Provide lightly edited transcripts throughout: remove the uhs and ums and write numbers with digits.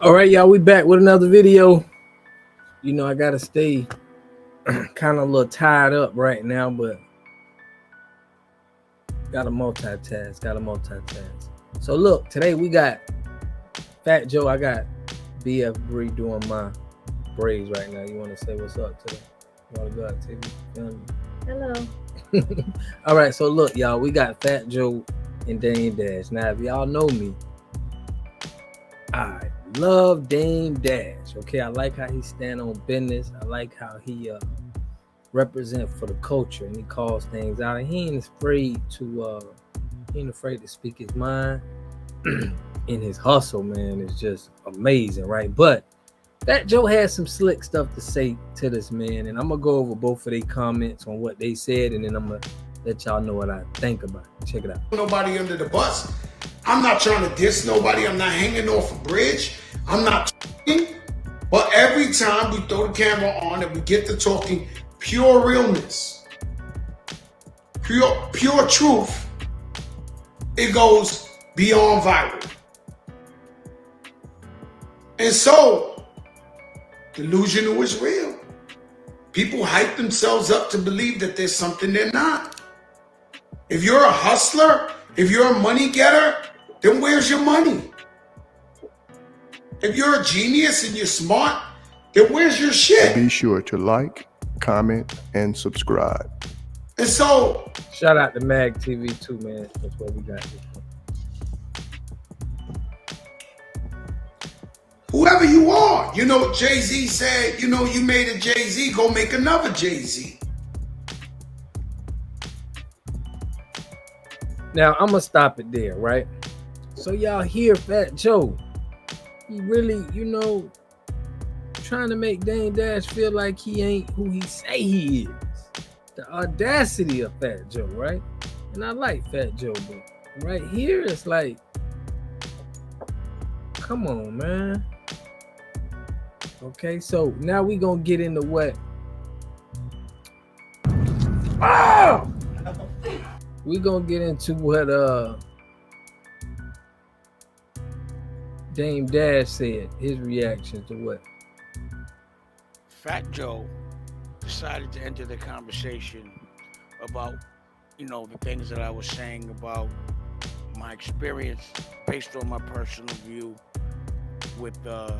All right, y'all, we back with another video. You know, I gotta stay kind of a little tied up right now, but gotta multitask. So look, today we got Fat Joe. I got BF Bree doing my braids right now. You want to say what's up today? You want to go out TV? Hello. All right, so look, y'all, we got Fat Joe and Dame Dash. Now, if y'all know me, I love Dame Dash. Okay, I like how he stand on business. I like how he represent for the culture and he calls things out. And he ain't afraid to speak his mind. And his hustle, man, is just amazing, right? But Fat Joe has some slick stuff to say to this man, and I'm gonna go over both of their comments on what they said, and then I'm gonna let y'all know what I think about it. Check it out. Nobody under the bus. I'm not trying to diss nobody. I'm not hanging off a bridge. I'm not talking. But every time we throw the camera on and we get to talking pure realness, pure truth, it goes beyond viral. And so, delusional is real. People hype themselves up to believe that there's something they're not. If you're a hustler, if you're a money getter, then where's your money? If you're a genius and you're smart, then where's your shit? Be sure to like, comment, and subscribe. And so, shout out to Mag TV too, man. That's what we got this from. Whoever you are, you know, Jay-Z said, you know, you made a Jay-Z, go make another Jay-Z. Now, I'm going to stop it there, right? So y'all hear Fat Joe. He really, you know, trying to make Dame Dash feel like he ain't who he say he is. The audacity of Fat Joe, right? And I like Fat Joe, but right here, it's like, come on, man. Okay, so now we gonna get into what? Oh! We gonna get into what Dame Dash said, his reaction to what? Fat Joe decided to enter the conversation about, you know, the things that I was saying about my experience based on my personal view with the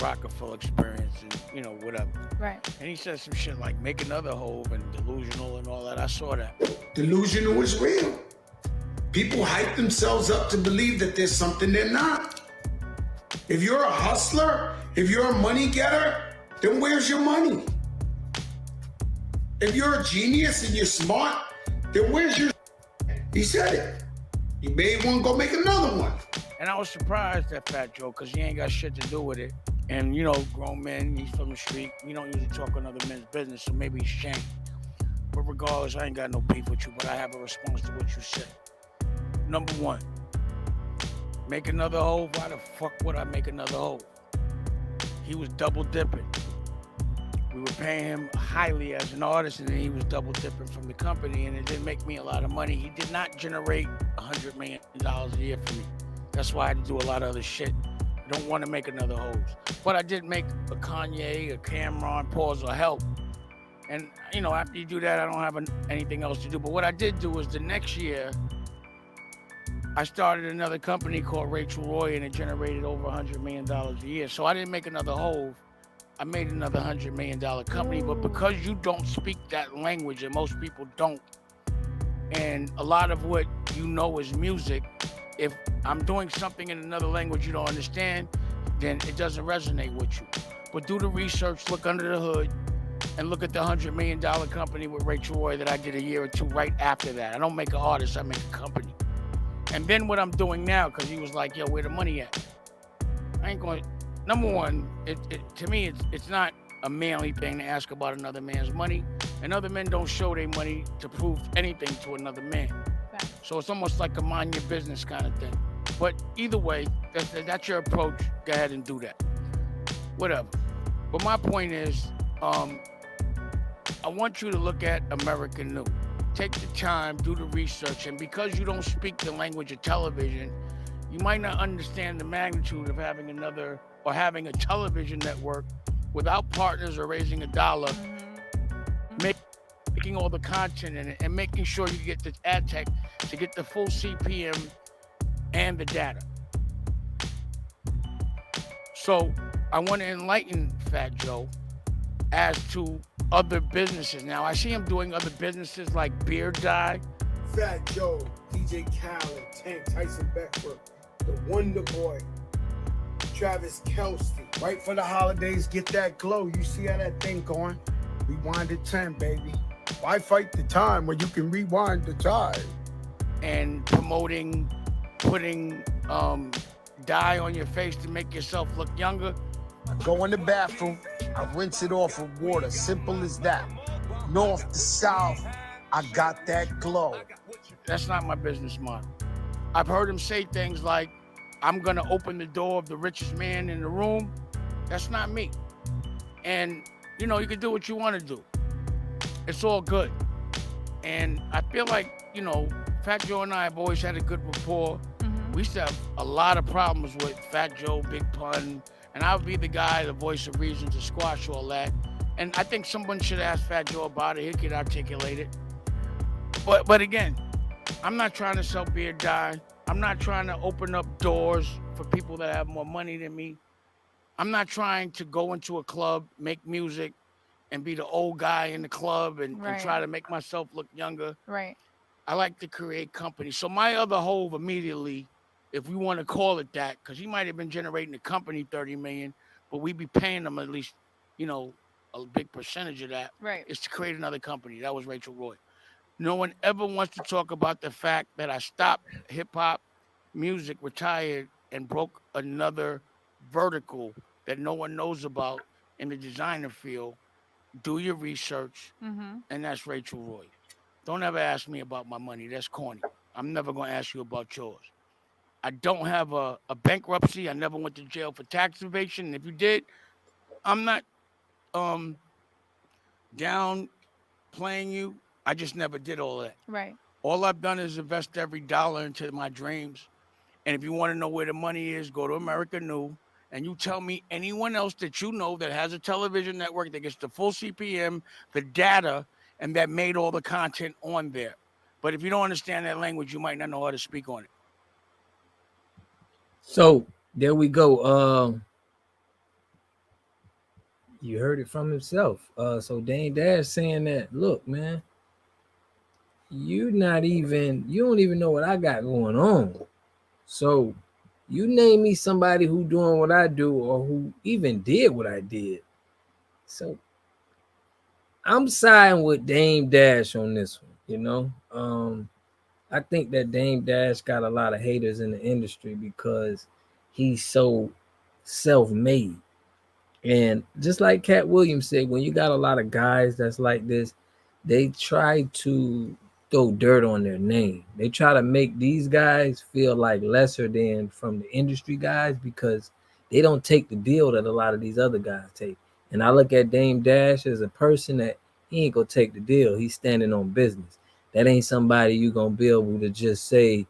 Rockefeller experience and, you know, whatever. Right. And he said some shit like make another Hove and delusional and all that. I saw that. Delusional is real. People hype themselves up to believe that there's something they're not. If you're a hustler, if you're a money getter, then where's your money? If you're a genius and you're smart, then where's your... He said it. You made one, go make another one. And I was surprised at Fat Joe because he ain't got shit to do with it. And, you know, grown men, he's from the street. You don't usually talk on other men's business, so maybe he's shamed. But regardless, I ain't got no beef with you, but I have a response to what you said. Number one, make another Hove? Why the fuck would I make another Hove? He was double dipping. We were paying him highly as an artist, and then he was double dipping from the company, and it didn't make me a lot of money. He did not generate $100 million a year for me. That's why I had to do a lot of other shit. I don't want to make another Hove. But I did make a Kanye, a Cameron, Pause, or Help. And, you know, after you do that, I don't have anything else to do. But what I did do was the next year, I started another company called Rachel Roy, and it generated over $100 million a year. So I didn't make another Hove. I made another $100 million company. But because you don't speak that language, and most people don't, and a lot of what you know is music, if I'm doing something in another language you don't understand, then it doesn't resonate with you. But do the research, look under the hood, and look at the $100 million company with Rachel Roy that I did a year or two right after that. I don't make an artist, I make a company. And then what I'm doing now, because he was like, yo, where the money at? I ain't going, number one, to me, it's not a manly thing to ask about another man's money. And other men don't show their money to prove anything to another man. So it's almost like a mind your business kind of thing. But either way, that's your approach. Go ahead and do that. Whatever. But my point is, I want you to look at American New. Take the time, do the research, and because you don't speak the language of television, you might not understand the magnitude of having another or having a television network without partners or raising a dollar, making all the content in it and making sure you get the ad tech to get the full CPM and the data. So I want to enlighten Fat Joe as to other businesses. Now I see him doing other businesses like beard dye. Fat Joe, DJ Khaled, Tank Tyson Beckford, the Wonder Boy, Travis Kelce. Right for the holidays, get that glow. You see how that thing going? Rewind to 10, baby. Why fight the time when you can rewind the time? And promoting, putting dye on your face to make yourself look younger. I go in the bathroom, I rinse it off with water. Simple as that. North to south, I got that glow. That's not my business model. I've heard him say things like, I'm gonna open the door of the richest man in the room. That's not me. And you know, you can do what you want to do. It's all good. And I feel like, you know, Fat Joe and I have always had a good rapport. We used to have a lot of problems with Fat Joe, Big Pun, and I would be the guy, the voice of reason to squash all that. And I think someone should ask Fat Joe about it. He could articulate it. But again, I'm not trying to sell beard dye. I'm not trying to open up doors for people that have more money than me. I'm not trying to go into a club, make music, and be the old guy in the club and try to make myself look younger. Right. I like to create company. So my other hove immediately, if we want to call it that, because he might have been generating the company 30 million, but we'd be paying them at least, you know, a big percentage of that. Right. Is to create another company. That was Rachel Roy. No one ever wants to talk about the fact that I stopped hip hop music, retired, and broke another vertical that no one knows about in the designer field. Do your research, and that's Rachel Roy. Don't ever ask me about my money. That's corny. I'm never going to ask you about yours. I don't have a bankruptcy. I never went to jail for tax evasion. And if you did, I'm not downplaying you. I just never did all that. Right. All I've done is invest every dollar into my dreams. And if you want to know where the money is, go to America New. And you tell me anyone else that you know that has a television network that gets the full CPM, the data, and that made all the content on there. But if you don't understand that language, you might not know how to speak on it. So there we go. You heard it from himself. So Dame Dash saying that, look, man, you don't even know what I got going on. So you name me somebody who doing what I do or who even did what I did. So I'm siding with Dame Dash on this one, you know. I think that Dame Dash got a lot of haters in the industry because he's so self-made. And just like Cat Williams said, when you got a lot of guys that's like this, they try to throw dirt on their name. They try to make these guys feel like lesser than from the industry guys because they don't take the deal that a lot of these other guys take. And I look at Dame Dash as a person that he ain't gonna take the deal. He's standing on business. That ain't somebody you gonna be able to just say,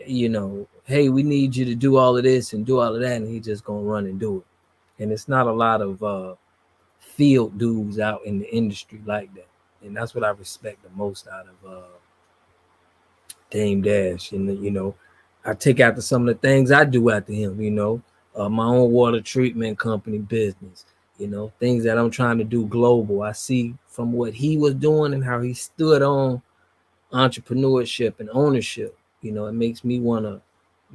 you know, hey, we need you to do all of this and do all of that, and he just gonna run and do it. And it's not a lot of field dudes out in the industry like that. And that's what I respect the most out of Dame Dash. And, you know, I take after some of the things I do after him, you know, my own water treatment company business, you know, things that I'm trying to do global. I see from what he was doing and how he stood on entrepreneurship and ownership, you know, it makes me want to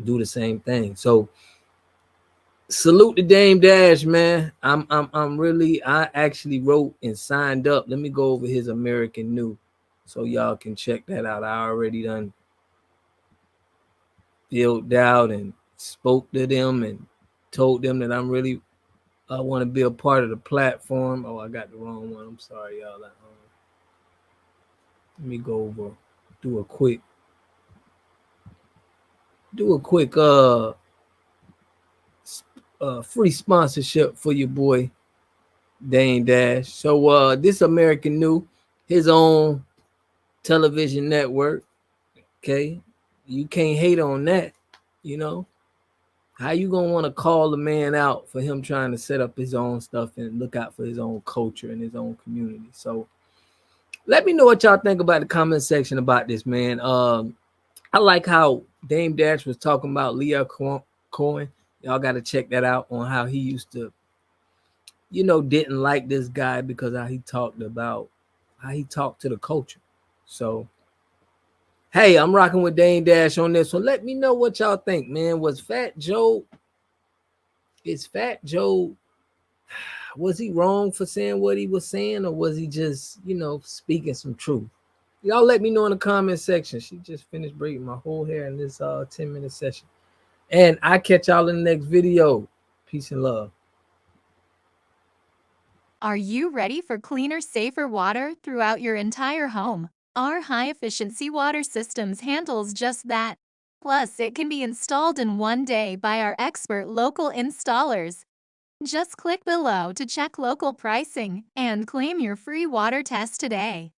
do the same thing. So salute to Dame Dash, man. I actually wrote and signed up. Let me go over his American New so y'all can check that out. I already done filled out and spoke to them and told them that I want to be a part of the platform. Oh, I got the wrong one. I'm sorry, y'all. Let me go over, do a quick free sponsorship for your boy Dame Dash. So this American New, his own television network. Okay, you can't hate on that. You know, how you gonna want to call the man out for him trying to set up his own stuff and look out for his own culture and his own community? So let me know what y'all think about the comment section about this, man. I like how Dame Dash was talking about Leah Cohen. Y'all got to check that out on how he used to, didn't like this guy because how he talked to the culture. So, hey, I'm rocking with Dame Dash on this one. Let me know what y'all think, man. Was Fat Joe was he wrong for saying what he was saying, or was he just, speaking some truth? Y'all let me know in the comment section. She just finished braiding my whole hair in this 10-minute session. And I catch y'all in the next video. Peace and love. Are you ready for cleaner, safer water throughout your entire home? Our high-efficiency water systems handles just that. Plus, it can be installed in one day by our expert local installers. Just click below to check local pricing and claim your free water test today.